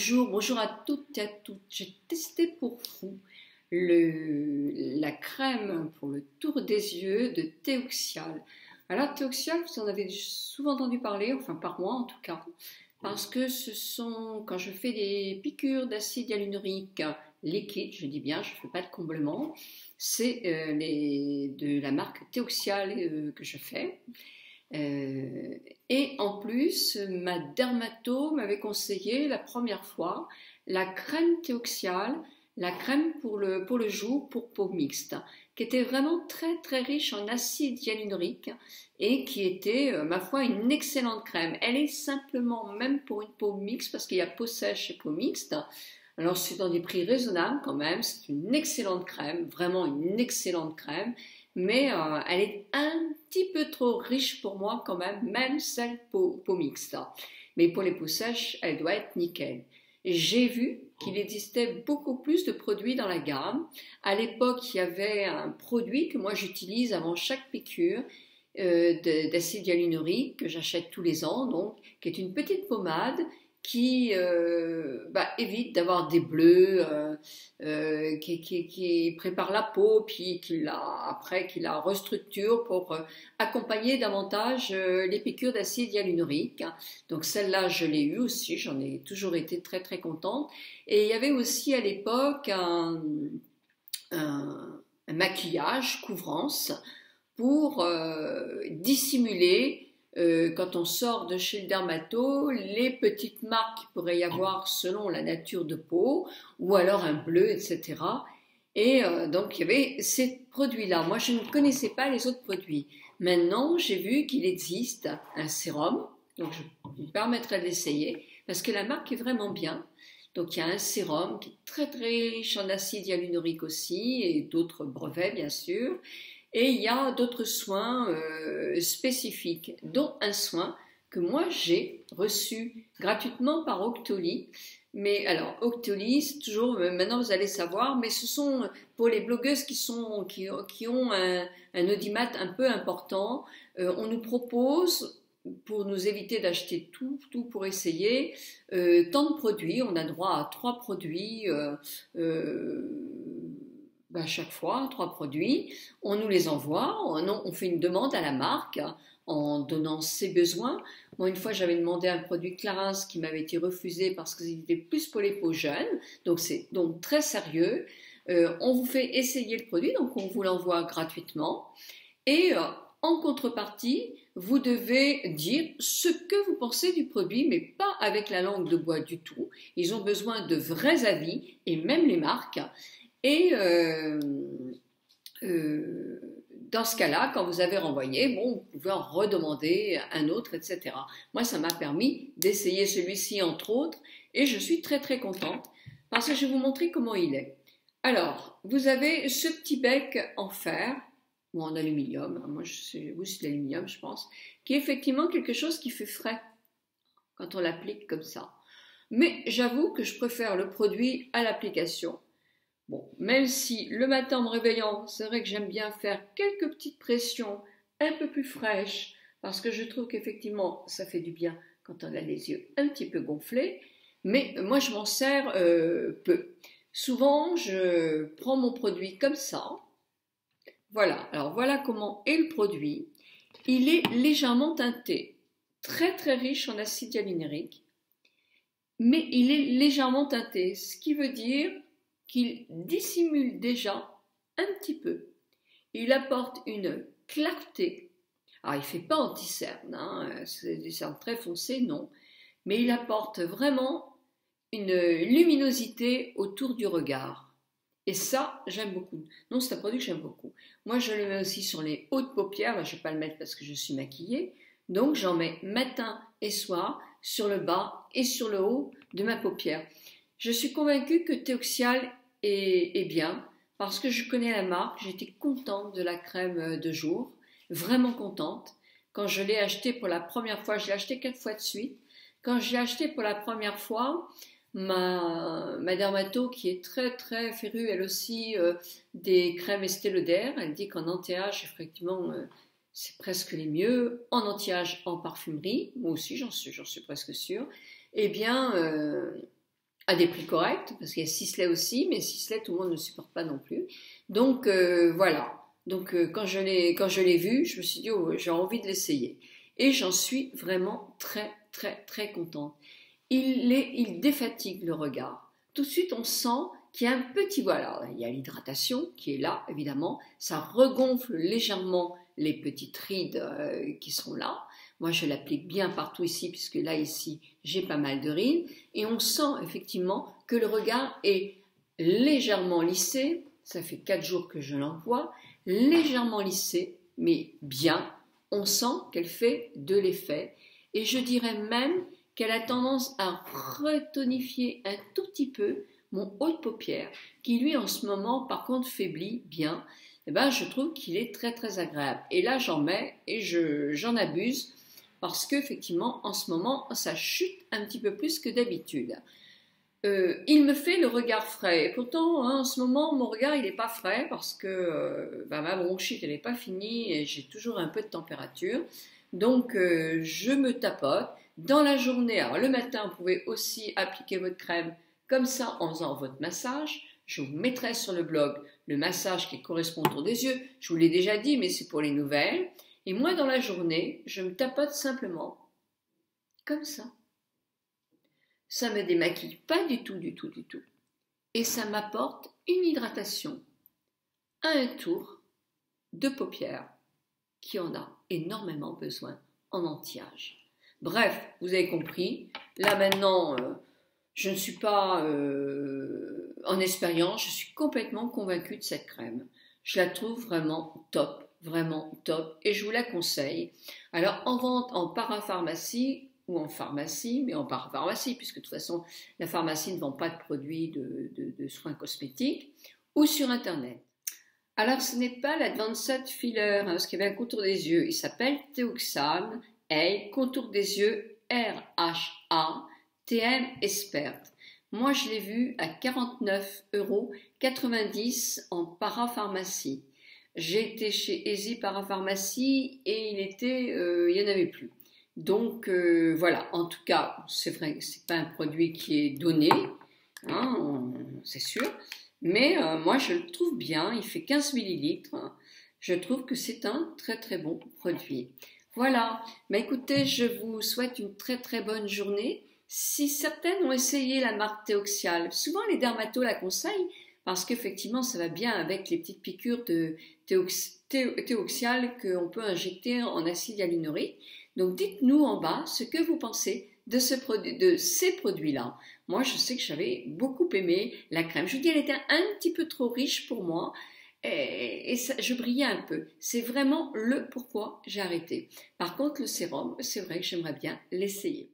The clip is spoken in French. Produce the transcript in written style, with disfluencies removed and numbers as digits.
Bonjour à toutes et à tous. J'ai testé pour vous la crème pour le tour des yeux de Théoxial. Alors Théoxial, vous en avez souvent entendu parler, enfin par moi en tout cas, parce que ce sont, quand je fais des piqûres d'acide hyaluronique liquide, je dis bien, je ne fais pas de comblement, c'est de la marque Théoxial que je fais. Et en plus, ma dermato m'avait conseillé la première fois la crème Théoxial, la crème pour le jour pour peau mixte, qui était vraiment très riche en acide hyaluronique et qui était, ma foi, une excellente crème. Elle est simplement, même pour une peau mixte, parce qu'il y a peau sèche et peau mixte, alors c'est dans des prix raisonnables quand même, c'est une excellente crème, vraiment une excellente crème, mais elle est un petit peu trop riche pour moi quand même celle peau mixte. Mais pour les peaux sèches, elle doit être nickel. Et j'ai vu qu'il existait beaucoup plus de produits dans la gamme. À l'époque, il y avait un produit que moi j'utilise avant chaque piqûre d'acide hyaluronique que j'achète tous les ans, donc qui est une petite pommade qui évite d'avoir des bleus, qui prépare la peau, puis qui la restructure pour accompagner davantage les piqûres d'acide hyaluronique. Donc celle-là, je l'ai eue aussi, j'en ai toujours été très contente. Et il y avait aussi à l'époque un maquillage couvrance pour dissimuler quand on sort de chez le dermato, les petites marques qu'il pourrait y avoir selon la nature de peau, ou alors un bleu, etc. Et donc il y avait ces produits-là. Moi je ne connaissais pas les autres produits. Maintenant j'ai vu qu'il existe un sérum, donc je vous permettrai d'essayer, parce que la marque est vraiment bien. Donc il y a un sérum qui est très riche en acide hyaluronique aussi, et d'autres brevets bien sûr. Et il y a d'autres soins spécifiques, dont un soin que moi j'ai reçu gratuitement par Octoly. Mais alors Octoly, c'est toujours, maintenant vous allez savoir, mais ce sont pour les blogueuses qui ont un audimat un peu important. On nous propose, pour nous éviter d'acheter tout pour essayer, tant de produits. On a droit à 3 produits. À chaque fois, 3 produits, on nous les envoie, on fait une demande à la marque en donnant ses besoins. Moi, une fois, j'avais demandé un produit Clarins qui m'avait été refusé parce qu'il était plus pour les peaux jeunes, donc c'est donc très sérieux. On vous fait essayer le produit, donc on vous l'envoie gratuitement. Et en contrepartie, vous devez dire ce que vous pensez du produit, mais pas avec la langue de bois du tout. Ils ont besoin de vrais avis, et même les marques. Et dans ce cas-là, quand vous avez renvoyé, bon, vous pouvez en redemander un autre, etc. Moi, ça m'a permis d'essayer celui-ci, entre autres, et je suis très contente, parce que je vais vous montrer comment il est. Alors, vous avez ce petit bec en fer, ou en aluminium, moi, c'est de l'aluminium, je pense, qui est effectivement quelque chose qui fait frais, quand on l'applique comme ça. Mais j'avoue que je préfère le produit à l'application. Bon, même si le matin en me réveillant, c'est vrai que j'aime bien faire quelques petites pressions un peu plus fraîches, parce que je trouve qu'effectivement, ça fait du bien quand on a les yeux un petit peu gonflés, mais moi je m'en sers peu. Souvent, je prends mon produit comme ça. Voilà, alors voilà comment est le produit. Il est légèrement teinté, très riche en acide hyaluronique, mais il est légèrement teinté, ce qui veut dire qu'il dissimule déjà un petit peu. Il apporte une clarté. Alors, il ne fait pas anti-cerne, hein, c'est des cernes très foncées, non. Mais il apporte vraiment une luminosité autour du regard. Et ça, j'aime beaucoup. Non, c'est un produit que j'aime beaucoup. Moi, je le mets aussi sur les hautes paupières. Là, je ne vais pas le mettre parce que je suis maquillée. Donc, j'en mets matin et soir sur le bas et sur le haut de ma paupière. Je suis convaincue que Théoxial est bien, parce que je connais la marque, j'étais contente de la crème de jour, vraiment contente. Quand je l'ai achetée pour la première fois, je l'ai achetée 4 fois de suite. Quand je l'ai achetée pour la première fois, ma dermato, qui est très férue, elle aussi, des crèmes Estée Lauder, elle dit qu'en anti-âge, effectivement, c'est presque les mieux. En anti-âge, en parfumerie, moi aussi, j'en suis presque sûre. Eh bien, à des prix corrects, parce qu'il y a Sisley aussi, mais Sisley, tout le monde ne supporte pas non plus. Donc voilà. Donc quand je l'ai vu, je me suis dit, oh, j'ai envie de l'essayer. Et j'en suis vraiment très, très, très contente. Il défatigue le regard. Tout de suite, on sent qu'il y a un petit voilà, il y a l'hydratation qui est là, évidemment. Ça regonfle légèrement les petites rides qui sont là. Moi, je l'applique bien partout ici, puisque là, ici, j'ai pas mal de rides. Et on sent effectivement que le regard est légèrement lissé. Ça fait 4 jours que je l'emploie. Légèrement lissé, mais bien. On sent qu'elle fait de l'effet. Et je dirais même qu'elle a tendance à retonifier un tout petit peu mon haut de paupière, qui lui en ce moment par contre faiblit bien. Eh ben, je trouve qu'il est très très agréable. Et là j'en mets et j'en abuse parce qu'effectivement en ce moment ça chute un petit peu plus que d'habitude. Il me fait le regard frais. Et pourtant, hein, en ce moment, mon regard il n'est pas frais parce que ma bronchite elle n'est pas finie et j'ai toujours un peu de température. Donc je me tapote. Dans la journée, alors le matin, vous pouvez aussi appliquer votre crème comme ça en faisant votre massage. Je vous mettrai sur le blog le massage qui correspond autour des yeux. Je vous l'ai déjà dit, mais c'est pour les nouvelles. Et moi, dans la journée, je me tapote simplement comme ça. Ça me démaquille pas du tout, du tout, du tout. Et ça m'apporte une hydratation à un tour de paupières qui en a énormément besoin en anti-âge. Bref, vous avez compris. Là maintenant, je ne suis pas en expérience, je suis complètement convaincue de cette crème. Je la trouve vraiment top, et je vous la conseille. Alors en vente en parapharmacie ou en pharmacie, mais en parapharmacie, puisque de toute façon la pharmacie ne vend pas de produits de soins cosmétiques, ou sur internet. Alors ce n'est pas l'Advanced Filler, hein, parce qu'il y avait un contour des yeux, il s'appelle Teoxane, contour des yeux RHA, TM Expert. Moi, je l'ai vu à 49,90 € en parapharmacie. J'ai été chez Easy Parapharmacie et il y en avait plus. Donc voilà, en tout cas, c'est vrai que c'est pas un produit qui est donné, hein, c'est sûr. Mais moi, je le trouve bien, il fait 15 millilitres. Je trouve que c'est un très très bon produit. Voilà, mais écoutez, je vous souhaite une très très bonne journée. Si certaines ont essayé la marque Théoxial, souvent les dermatos la conseillent parce qu'effectivement ça va bien avec les petites piqûres de Théoxial qu'on peut injecter en acide hyaluronique. Donc dites-nous en bas ce que vous pensez de ces produits-là. Moi je sais que j'avais beaucoup aimé la crème. Je vous dis elle était un petit peu trop riche pour moi. Et ça, je brillais un peu. C'est vraiment le pourquoi j'ai arrêté. Par contre, le sérum, c'est vrai que j'aimerais bien l'essayer.